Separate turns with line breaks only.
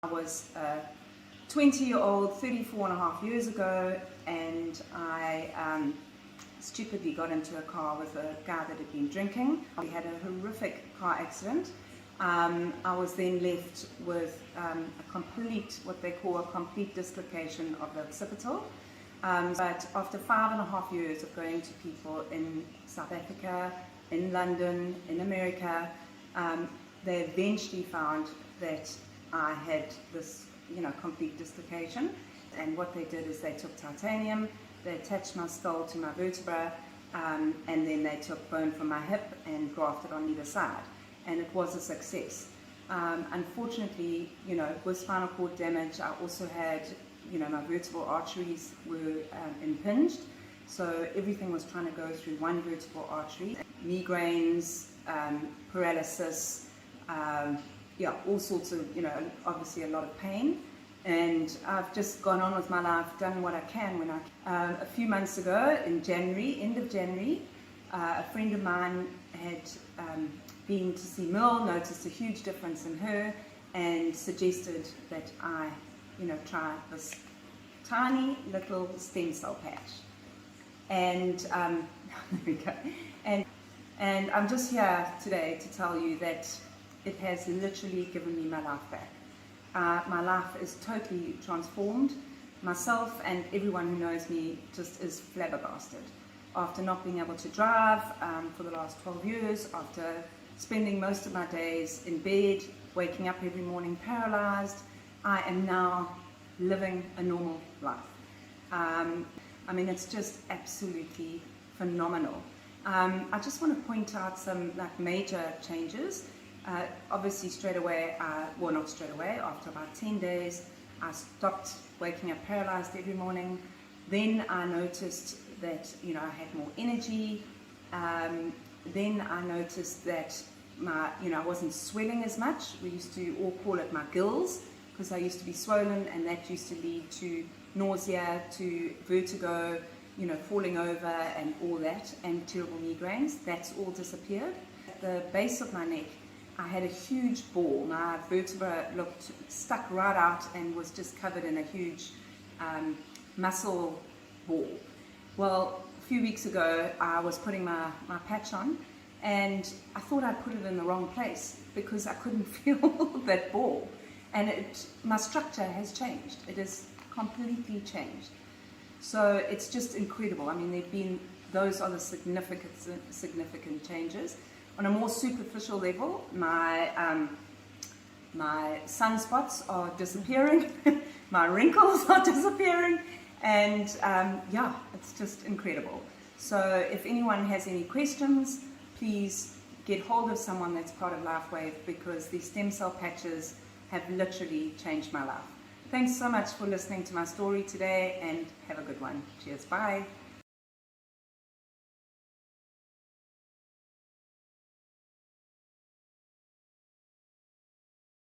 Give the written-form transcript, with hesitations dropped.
I was a 20-year-old 34.5 years ago, and I stupidly got into a car with a guy that had been drinking. We had a horrific car accident. I was then left with what they call a complete dislocation of the occipital. But after 5.5 years of going to people in South Africa, in London, in America, they eventually found that I had this, complete dislocation. And what they did is they took titanium, they attached my skull to my vertebra, and then they took bone from my hip and grafted on either side. And it was a success. Unfortunately, with spinal cord damage, I also had, my vertebral arteries were impinged. So everything was trying to go through one vertebral artery. Migraines, paralysis, all sorts of, obviously a lot of pain. And I've just gone on with my life, done what I can. A few months ago, in January, end of January, a friend of mine had been to see Mill, noticed a huge difference in her, and suggested that I, try this tiny little stem cell patch. And there we go. And I'm just here today to tell you that it has literally given me my life back. My life is totally transformed. Myself and everyone who knows me just is flabbergasted. After not being able to drive for the last 12 years, after spending most of my days in bed, waking up every morning paralyzed, I am now living a normal life. It's just absolutely phenomenal. I just want to point out some major changes. Obviously straight away, not straight away, after about 10 days, I stopped waking up paralyzed every morning. Then I noticed that, I had more energy. Then I noticed that I wasn't swelling as much. We used to all call it my gills, because I used to be swollen, and that used to lead to nausea, to vertigo, falling over and all that, and terrible migraines. That's all disappeared. At the base of my neck, I had a huge ball. My vertebra looked stuck right out and was just covered in a huge muscle ball. Well, a few weeks ago, I was putting my patch on, and I thought I'd put it in the wrong place because I couldn't feel that ball. And my structure has changed. It has completely changed. So it's just incredible. Those are the significant changes. On a more superficial level, my sunspots are disappearing, my wrinkles are disappearing, and it's just incredible. So if anyone has any questions, please get hold of someone that's part of LifeWave, because these stem cell patches have literally changed my life. Thanks so much for listening to my story today, and have a good one. Cheers, bye.